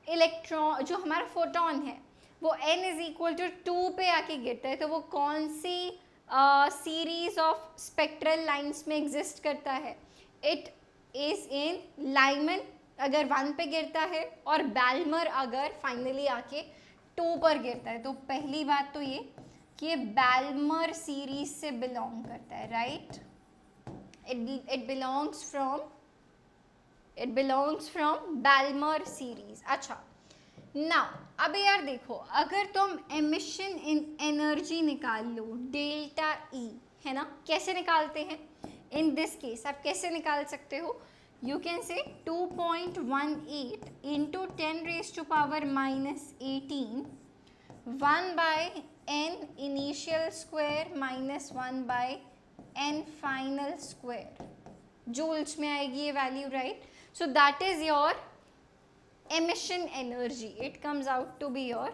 इलेक्ट्रॉन, जो हमारा फोटोन है वो n इज इक्वल टू 2 पे आके गिरता है तो वो कौन सी सीरीज ऑफ स्पेक्ट्रल लाइंस में एग्जिस्ट करता है? इट इज इन लाइमन अगर 1 पे गिरता है और बैल्मर अगर फाइनली आके 2 पर गिरता है। तो पहली बात तो ये कि ये बैल्मर सीरीज से बिलोंग करता है, right. It belongs from Balmer series. अच्छा, नाउ अब यार देखो, अगर तुम एमिशन एनर्जी निकाल लो डेल्टा ई, है ना, कैसे निकालते हैं? इन दिस केस आप कैसे निकाल सकते हो? यू कैन से 2.18 into 10 raised to power minus 18 1 by n initial square minus 1 by n final square, joules में आएगी ये value, right. So that is your emission energy. It comes out to be your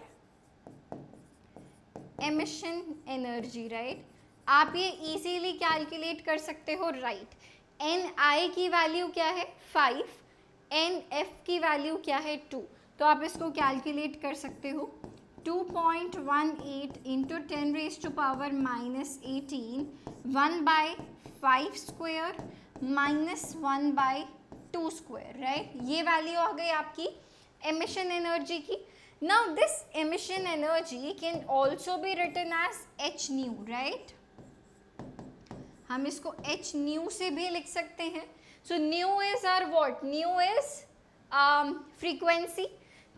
emission energy, right. आप ये easily calculate कर सकते हो, right. ni की value क्या है 5, nf की वैल्यू क्या है 2, तो आप इसको कैलकुलेट कर सकते हो. 2.18 into 10 raise to power minus 18, 1 by 5 square minus 1 by 2 square, right. ये वैल्यू आ गई आपकी emission energy की. Now this emission energy can also be written as h nu, right. हम इसको h nu से भी लिख सकते हैं. So nu is our what? Nu is frequency.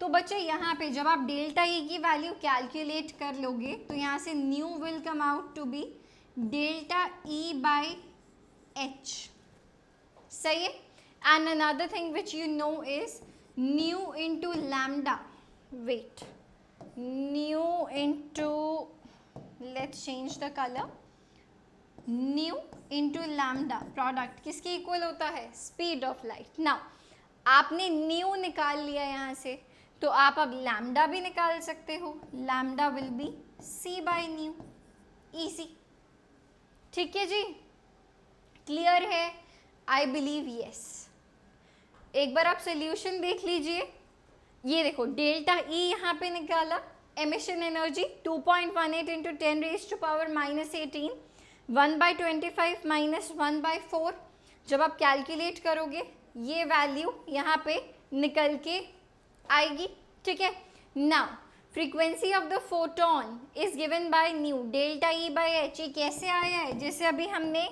तो बच्चे यहाँ पे जब आप डेल्टा ई की वैल्यू कैलकुलेट कर लोगे तो यहाँ से nu will come out to be delta E by H. सही है. And another thing which you know is nu into lambda, wait, nu into, let's change the color, nu into lambda product किसके equal होता है? Speed of light. Now आपने nu निकाल लिया यहाँ से, तो आप अब लैम्डा भी निकाल सकते हो. Lambda will be c by new, easy. ठीक है जी, क्लियर है? I believe yes. एक बार आप सोल्यूशन देख लीजिए. ये देखो डेल्टा ई यहाँ पे निकाला, emission energy 2.18 into 10 raise to power minus 18, 1 by 25 minus 1 by 4. जब आप कैलकुलेट करोगे ये वैल्यू यहाँ पे निकल के आएगी. ठीक है. Now frequency of the photon is given by new delta E by H. ये कैसे आया है? जैसे अभी हमने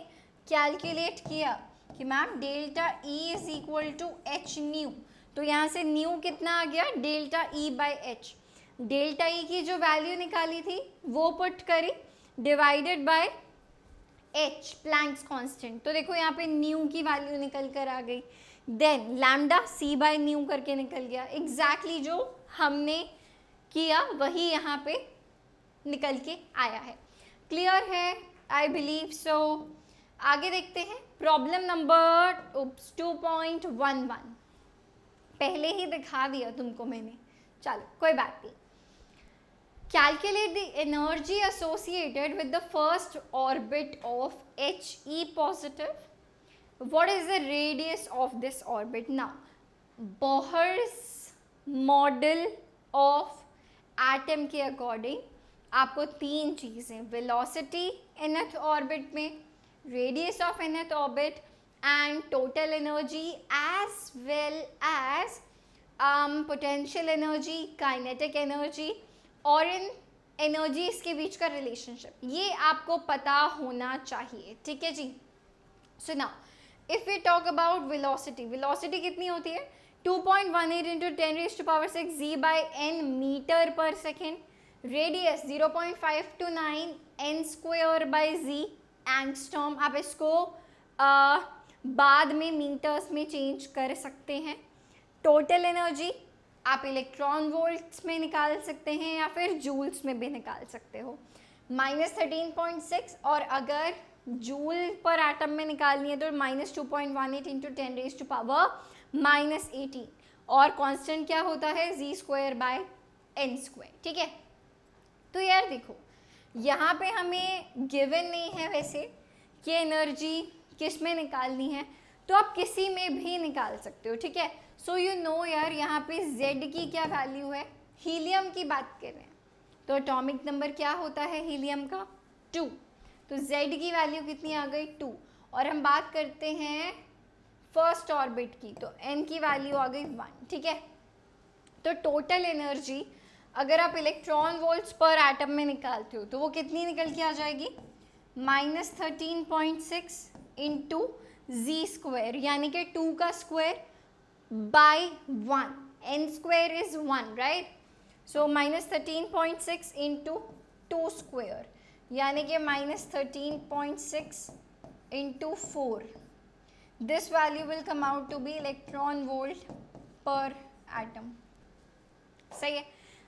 कैलकुलेट किया कि ma'am delta E is equal to H nu, तो यहाँ से न्यू कितना आ गया? Delta E by H. Delta E की जो वैल्यू निकाली थी वो पुट करी, divided by H, Planck's constant. तो देखो यहाँ पे न्यू की वैल्यू निकल कर आ गई. देन लैम्डा सी बाय न्यू करके निकल गया. एग्जैक्टली जो हमने किया वही यहाँ पे निकल के आया है. क्लियर है? I believe so. आगे देखते हैं प्रॉब्लम नंबर 2.11. पहले ही दिखा दिया तुमको मैंने, चलो कोई बात नहीं. Calculate the energy associated with the first orbit of He positive. What is the radius of this orbit? Now Bohr's model of atom के अकॉर्डिंग आपको तीन चीज़ें, वेलोसिटी nth ऑर्बिट में, radius of nth orbit and total energy as well as potential energy, kinetic energy और इन energies के बीच का relationship, ये आपको पता होना चाहिए. ठीक है जी. So now if we talk about velocity, velocity कितनी होती है? 2.18 into 10 raised to power 6 z by n meter per second. Radius 0.529 n square by z angstrom. आप इसको बाद में मीटर्स में चेंज कर सकते हैं. टोटल एनर्जी आप इलेक्ट्रॉन वोल्ट्स में निकाल सकते हैं या फिर जूल्स में भी निकाल सकते हो. -13.6, और अगर जूल पर एटम में निकालनी है तो -2.18 इंटू 10 रेज टू पावर -18. और कांस्टेंट क्या होता है? जी स्क्वायर बाय एन स्क्वायर. ठीक है. तो यार देखो यहाँ पे हमें गिवन नहीं है वैसे कि एनर्जी किस में निकालनी है, तो आप किसी में भी निकाल सकते हो. ठीक है. सो यू नो यार यहाँ पे Z की क्या वैल्यू है? हीलियम की बात कर रहे हैं तो एटॉमिक नंबर क्या होता है हीलियम का? 2. तो Z की वैल्यू कितनी आ गई? 2. और हम बात करते हैं फर्स्ट ऑर्बिट की, तो N की वैल्यू आ गई 1. ठीक है. तो टोटल एनर्जी अगर आप इलेक्ट्रॉन वोल्ट्स पर एटम में निकालते हो तो वो कितनी निकल के आ जाएगी? -13.6 इंटू जी स्क्वायर, यानी कि 2 का square by 1. n square is 1, right. So -13.6 into 2 square, यानी कि -13.6 into 4. This value will come out to be electron volt per atom. सही है.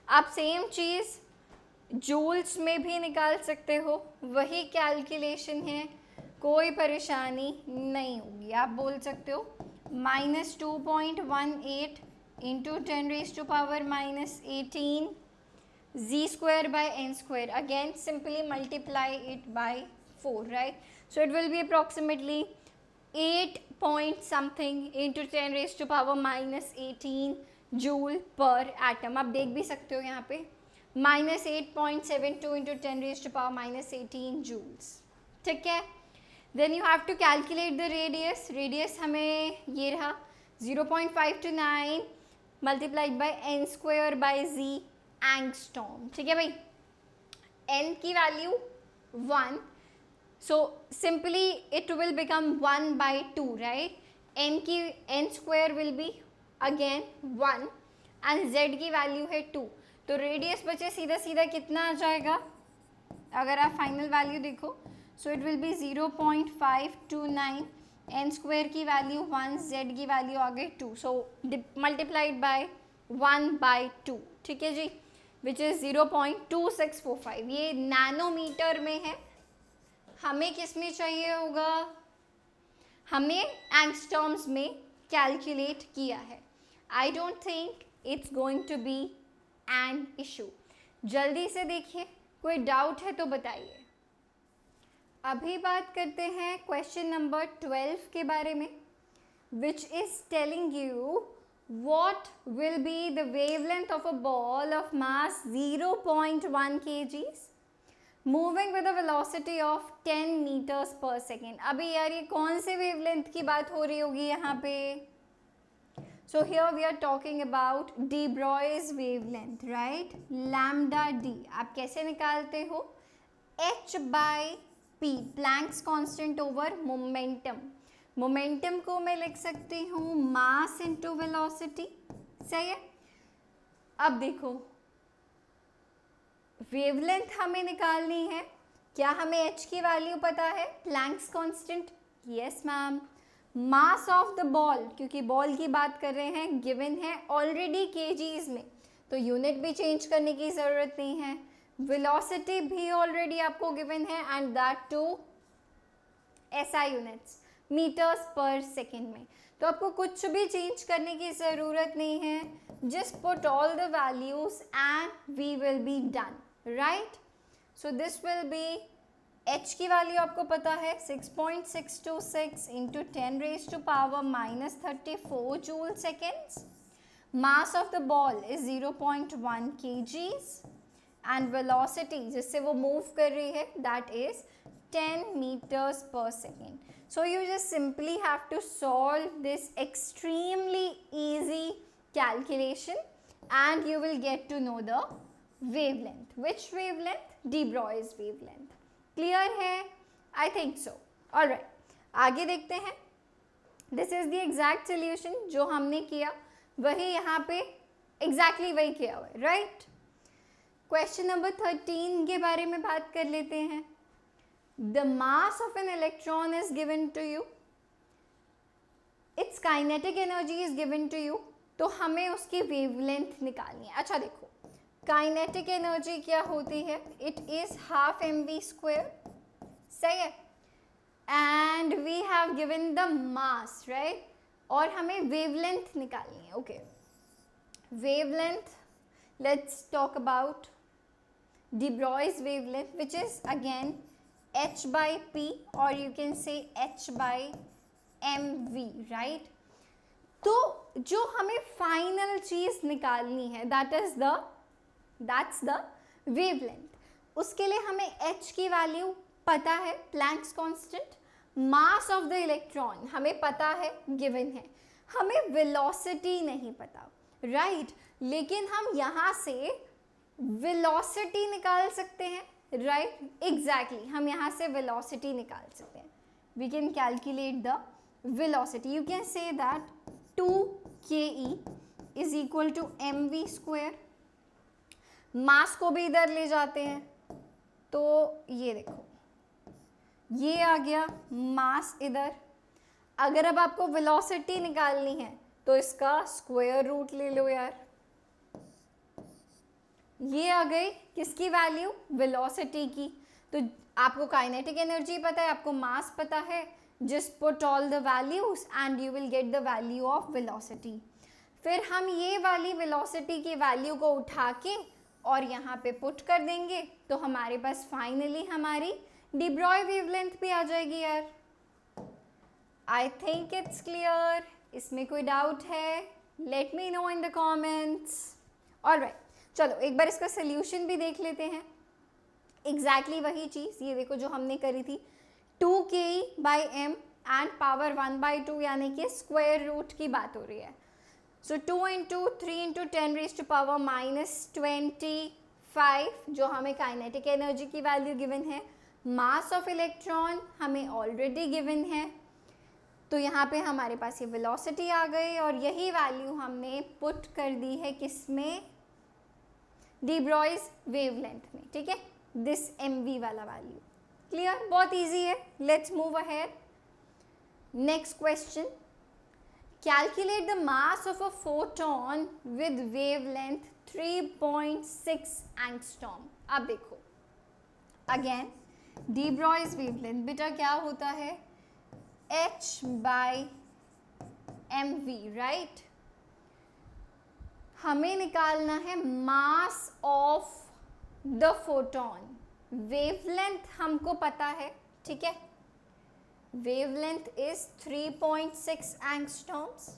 आप सेम चीज़ जूल्स में भी निकाल सकते हो, वही कैलकुलेशन है, कोई परेशानी नहीं होगी। आप बोल सकते हो -2.18 into 10⁻⁻18 z square by n square. Again simply multiply it by 4, right? So it will be approximately 8 point something into 10⁻⁻18 joule पर एटम। आप देख भी सकते हो यहाँ पे -8.72 इंटू 10⁻⁻18 जूल्स, ठीक है। Then you have to calculate the radius. Radius हमें ये रहा 0.529 multiplied by n square by z angstrom, ठीक है भाई। n की value 1, so simply it will become 1/2, right? n square will be again 1 and z की वैल्यू है 2, तो रेडियस बचे सीधा सीधा कितना आ जाएगा अगर आप फाइनल वैल्यू देखो, सो it will B 0.529, n square की वैल्यू 1, z की वैल्यू आ गई 2, सो मल्टीप्लाइड बाय 1/2, ठीक है जी, विच इज़ 0.2645। ये नैनोमीटर में है, हमें किस में चाहिए होगा, हमें एंगस्ट्रॉम्स में कैलकुलेट किया है। I don't think it's going to be an issue. जल्दी से देखिए, कोई डाउट है तो बताइए। अभी बात करते हैं क्वेश्चन नंबर 12 के बारे में, which is telling you what will be the wavelength of a ball of mass 0.1 kgs moving with a velocity of 10 meters per second। अभी यार ये कौन से वेवलेंथ की बात हो रही होगी यहाँ पे? So here we are talking about de Broglie's wavelength, right? lambda d आप कैसे निकालते हो? h by p, Planck's constant over momentum। Momentum को मैं लिख सकती हूँ मास इंटू वेलोसिटी, सही है। अब देखो वेवलेंथ हमें निकालनी है, क्या हमें h की वैल्यू पता है? Planck's constant, yes ma'am. Mass of the ball, क्योंकि बॉल की बात कर रहे हैं, गिवन है ऑलरेडी केजीज में, तो यूनिट भी चेंज करने की ज़रूरत नहीं है। वेलोसिटी भी ऑलरेडी आपको गिवन है and that too SI units, metres पर सेकेंड में, तो आपको कुछ भी चेंज करने की ज़रूरत नहीं है। Just put all the values and we will be done, right. So this will be, h की वैल्यू आपको पता है 6.626 into 10⁻⁻34 joule seconds. Mass of the ball is 0.1 kgs and velocity जिससे वो मूव कर रही है that is 10 meters per second। So you just simply have to solve this extremely easy calculation and you will get to know the wavelength. Which wavelength? de Broglie's wavelength. Clear है? I think so. Alright, आगे देखते हैं। This is the exact solution जो हमने किया वही यहाँ पे exactly वही किया हुआ है, right? Question number 13 के बारे में बात कर लेते हैं। The mass of an electron is given to you, its kinetic energy is given to you, तो हमें उसकी वेवलेंथ निकालनी है। अच्छा देखो, काइनेटिक एनर्जी क्या होती है? इट इज हाफ mv², सही है, and we have given the mass, right, और हमें वेवलेंथ निकालनी है। Okay, wavelength, let's talk about de Broglie's wavelength, which is again h by p or you can say h by mv, right? तो जो हमें final चीज निकालनी है that's the wavelength। उसके लिए हमें h की वैल्यू पता है, Planck's constant. Mass of the electron हमें पता है, गिवन है, हमें वेलोसिटी नहीं पता, राइट? लेकिन हम यहाँ से वेलोसिटी निकाल सकते हैं, राइट? एग्जैक्टली, हम यहाँ से वेलोसिटी निकाल सकते हैं। We can calculate the velocity. You can say that 2ke is equal to mv²। Mass को भी इधर ले जाते हैं, तो ये देखो ये आ गया मास इधर। अगर अब आपको वेलोसिटी निकालनी है तो इसका स्क्वायर रूट ले लो यार, ये आ गई किसकी वैल्यू, वेलोसिटी की। तो आपको काइनेटिक एनर्जी पता है, आपको मास पता है, just put all the values and you will get the value of velocity. फिर हम ये वाली वेलोसिटी की वैल्यू को उठा के और यहाँ पे पुट कर देंगे तो हमारे पास फाइनली हमारी डी ब्रॉय वेवलेंथ भी आ जाएगी यार। I think it's clear. इसमें कोई डाउट है? Let me know in the comments. Alright, चलो एक बार इसका सोल्यूशन भी देख लेते हैं। एग्जैक्टली वही चीज़, ये देखो जो हमने करी थी 2k/m एंड पावर 1/2 यानी कि स्क्वायर रूट की बात हो रही है। सो 2 × 3 × 10⁻⁻25 जो हमें काइनेटिक एनर्जी की वैल्यू गिवन है, मास ऑफ इलेक्ट्रॉन हमें ऑलरेडी गिवन है, तो यहाँ पे हमारे पास ये वेलोसिटी आ गई और यही वैल्यू हमने पुट कर दी है किसमें, डी ब्रॉयज वेवलेंथ में। ठीक है, दिस mv वाला वैल्यू। क्लियर, बहुत इजी है। Let's move ahead. Next question, calculate the mass of a photon with wavelength 3.6 angstrom. अब देखो अगेन डी ब्रॉयज वेवलेंथ बेटा क्या होता है, h/mv, राइट। हमें निकालना है mass of the photon. Wavelength हमको पता है, ठीक है, वेवलेंथ इज 3.6 एंगस्ट्रॉम्स।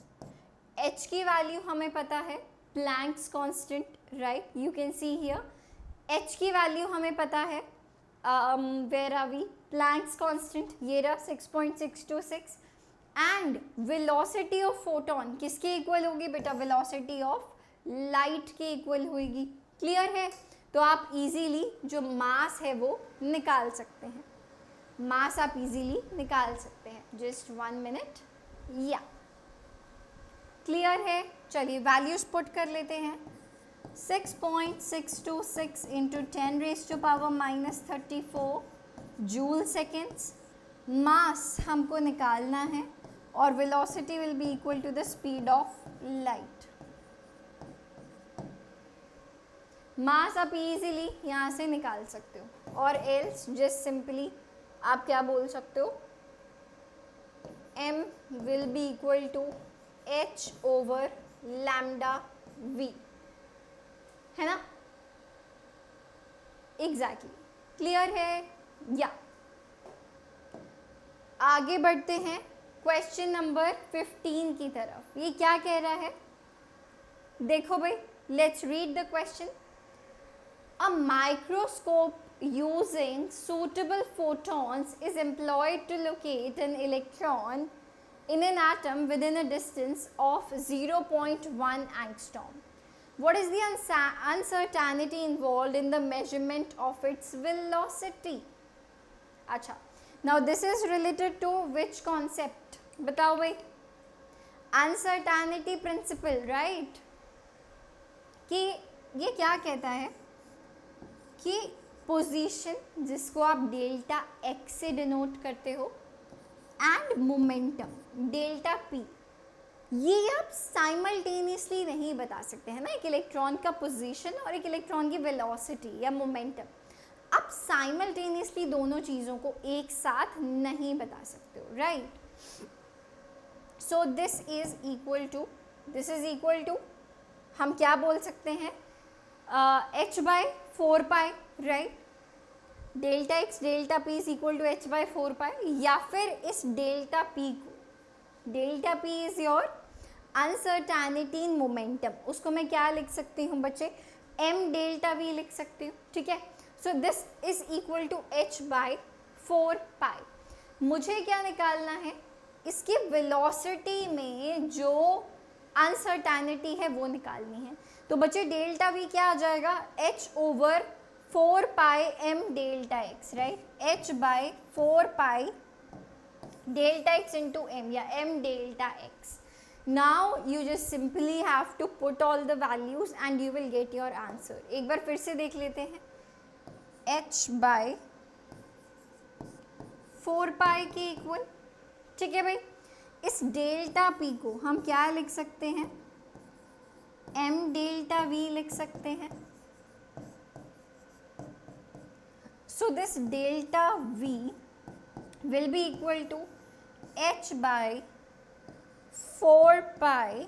h की वैल्यू हमें पता है, Planck's constant, right, you can see here. h की वैल्यू हमें पता है, where are we, Planck's constant, ये रहा 6.626। एंड वेलोसिटी ऑफ फोटोन किसके इक्वल होगी बेटा, वेलोसिटी ऑफ लाइट के इक्वल होगी। क्लियर है, तो आप इजीली जो मास है वो निकाल सकते हैं, मास आप इजीली निकाल सकते हैं। Just 1 minute. या क्लियर है, चलिए वैल्यूज पुट कर लेते हैं। 6.626 × 10⁻⁻34 जूल सेकेंड्स। मास हमको निकालना है और velocity will be equal to the speed of light. Mass आप इजीली यहाँ से निकाल सकते हो, और एल्स जस्ट सिंपली आप क्या बोल सकते हो, m will be equal to h/λv, है ना। एग्जैक्टली क्लियर है। या आगे बढ़ते हैं क्वेश्चन नंबर 15 की तरफ। ये क्या कह रहा है, देखो भाई, let's read the question. A microscope using suitable photons is employed to locate an electron in an atom within a distance of 0.1 angstrom. What is the uncertainty involved in the measurement of its velocity? अच्छा, now this is related to which concept? बताओ भाई, uncertainty principle, right? कि ये क्या कहता है कि position जिसको आप डेल्टा x से डिनोट करते हो एंड मोमेंटम डेल्टा p, ये आप साइमल्टेनियसली नहीं बता सकते हैं ना। एक इलेक्ट्रॉन का पोजीशन और एक इलेक्ट्रॉन की वेलोसिटी या मोमेंटम, आप साइमल्टेनियसली दोनों चीज़ों को एक साथ नहीं बता सकते हो, right. So this is equal to हम क्या बोल सकते हैं, h/4π, right. Delta x delta p is equal to h/4π, या फिर इस डेल्टा p को, delta p is your uncertainty in momentum, उसको मैं क्या लिख सकती हूँ बच्चे, m डेल्टा v लिख सकती हूँ, ठीक है। So this is equal to h/4π। मुझे क्या निकालना है, इसकी वेलोसिटी में जो अनसर्टेनिटी है वो निकालनी है। तो बच्चे डेल्टा v क्या आ जाएगा, h/4πm delta x, right, h/4π delta x into m या m delta x। Now you just simply have to put all the values and you will get your answer. एक बार फिर से देख लेते हैं, h/4π के इक्वल, ठीक है भाई। इस डेल्टा p को हम क्या लिख सकते हैं, m डेल्टा v लिख सकते हैं, So this delta V will be equal to h by 4 pi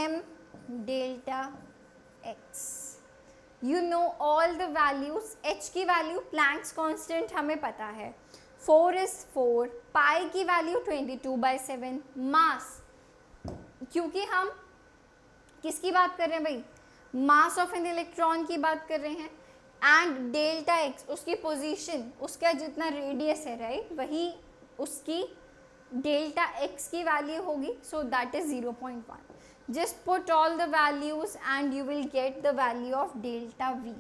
m delta x. You know all the values. h की वैल्यू प्लैंक्स कांस्टेंट हमें पता है, 4 is 4, पाई की वैल्यू 22/7, मास, क्योंकि हम किसकी बात कर रहे हैं भाई, मास ऑफ एन इलेक्ट्रॉन की बात कर रहे हैं, एंड डेल्टा एक्स उसकी पोजीशन, उसका जितना रेडियस है राइट, वही उसकी डेल्टा एक्स की वैल्यू होगी, सो that is 0.1. Just put all the values and you will get the value of delta we.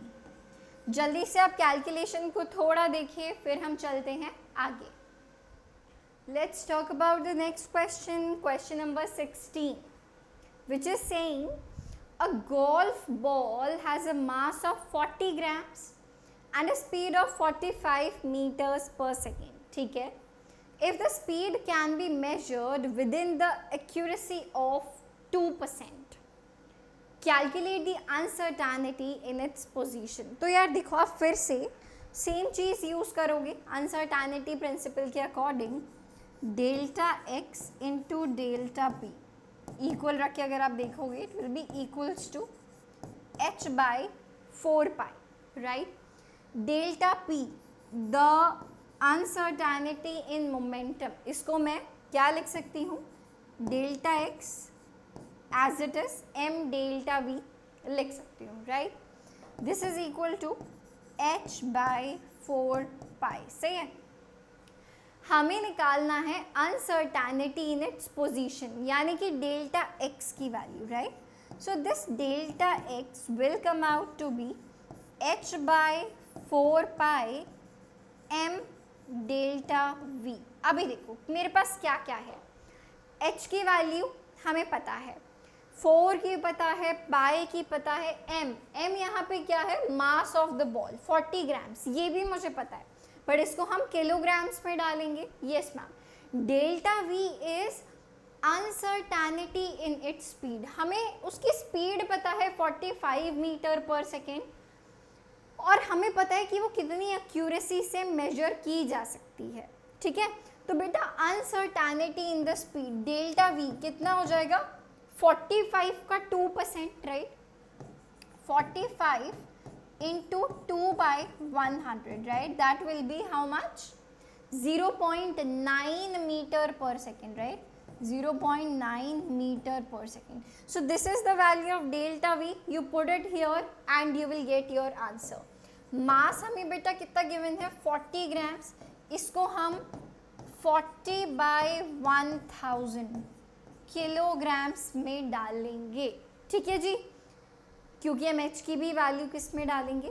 जल्दी से आप कैलकुलेशन को थोड़ा देखिए, फिर हम चलते हैं आगे. Let's talk about the next question, question number 16, which is saying a golf ball has a mass of 40 grams and a speed of 45 meters per second. ठीक है, if the speed can be measured within the accuracy of 2%, calculate the uncertainty in its position. तो यार देखो, आप फिर से same चीज़ use करोगे uncertainty principle के according, delta x into delta p equal रख के अगर आप देखोगे, it will be equals to h by 4 pi, right. Delta p, the uncertainty in momentum, इसको मैं क्या लिख सकती हूँ, delta x as it is m delta v लिख सकती हूँ, right. This is equal to h by 4 pi. सही है. हमें निकालना है अनसर्टेनिटी इन इट्स पोजीशन, यानी कि डेल्टा एक्स की वैल्यू, right. So this delta x will come out to be h by 4 pi m delta v. अभी देखो मेरे पास क्या क्या है, h की वैल्यू हमें पता है, 4 की पता है, पाई की पता है, m यहाँ पे क्या है, mass of the ball 40 grams, ये भी मुझे पता है, बट इसको हम किलोग्राम्स में डालेंगे. Yes ma'am. Delta we is uncertainty in its speed, हमें उसकी स्पीड पता है 45 मीटर पर सेकेंड, और हमें पता है कि वो कितनी एक्यूरेसी से मेजर की जा सकती है. ठीक है, तो बेटा uncertainty in the speed delta we कितना हो जाएगा, 45 का 2%, right. 45 into 2 by 100, right, that will be how much, 0.9 meter per second, right, 0.9 meter per second. So this is the value of delta v, you put it here and you will get your answer. मास हमें बेटा कितना given है, 40 grams, इसको हम 40 by 1000 kilograms में डालेंगे. ठीक है जी, क्योंकि हम एच की भी वैल्यू किस में डालेंगे,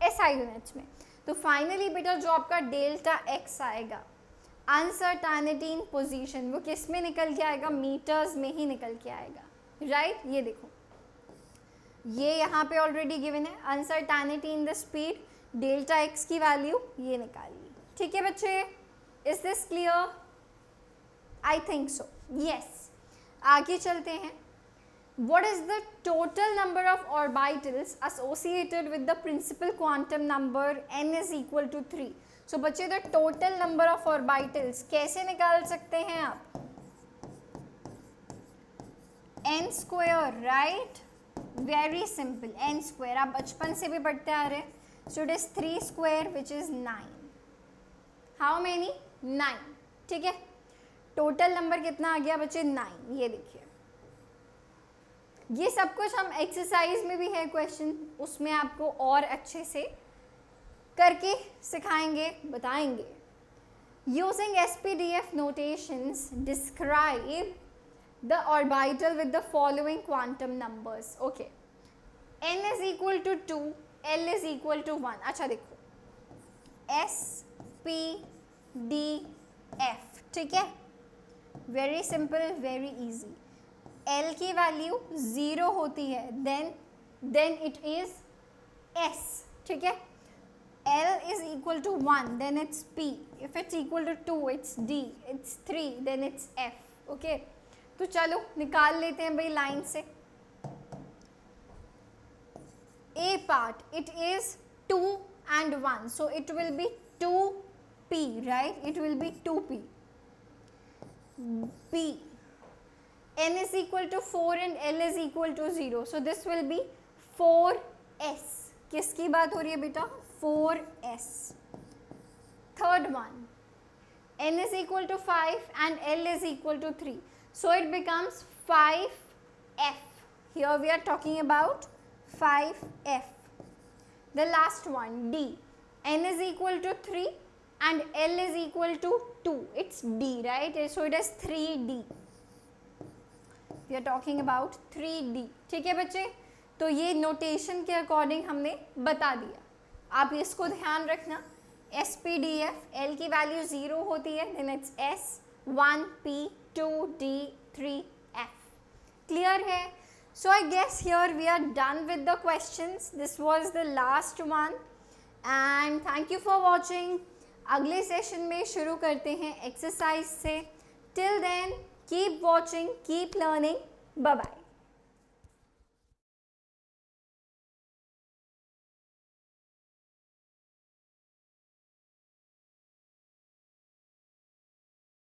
SI यूनिट्स में. तो फाइनली बेटा जो आपका डेल्टा एक्स आएगा, अनसर्टेनिटी इन पोजीशन, वो किस में निकल के आएगा, मीटर्स में ही निकल के आएगा, राइट. ये देखो, ये यहाँ पे ऑलरेडी गिवन है, uncertainty in the speed, delta x की वैल्यू ये निकालिए. ठीक है बच्चे, is this clear, I think so, yes. आगे चलते हैं. What is the total number of orbitals associated with the principal quantum number n is equal to 3? So बच्चे the total number of orbitals कैसे निकाल सकते हैं आप, n square, right, very simple, n square आप बचपन से भी पढ़ते आ रहे हैं. So it is 3 square which is 9. How many? 9. ठीक है, टोटल नंबर कितना आ गया बच्चे, 9. ये देखिए, ये सब कुछ हम एक्सरसाइज में भी है क्वेश्चन, उसमें आपको और अच्छे से करके सिखाएंगे, बताएंगे. Using SPDF notations describe the orbital with the following quantum numbers. Okay, n is equal to 2, l is equal to 1. अच्छा देखो, S P D F, ठीक है, very simple, very easy. L की वैल्यू 0 होती है, देन इट इज S. ठीक है, L is equal to 1, then it's P. If it's equal to 2, it's D. It's 3, then it's F. Okay, तो चलो निकाल लेते हैं भाई लाइन से. A part, it is 2 and 1, so it will be 2p, right? It will be 2p. B, n is equal to 4 and l is equal to 0, so this will be 4s. किसकी बात हो रही है बेटा? 4s. Third one, n is equal to 5 and l is equal to 3, so it becomes 5f. Here we are talking about 5f. The last one, D, n is equal to 3 and l is equal to 2. It's D, right? So it is 3D. We are talking about 3D. ठीक है बच्चे, तो ये notation के according हमने बता दिया. आप इसको ध्यान रखना. SPDF, L की वैल्यू 0 होती है, then it's S, 1P, 2D, 3F. Clear है? So I guess here we are done with the questions. This was the last one and thank you for watching. अगले सेशन में शुरू करते हैं exercise से. Till then, keep watching, keep learning. Bye bye.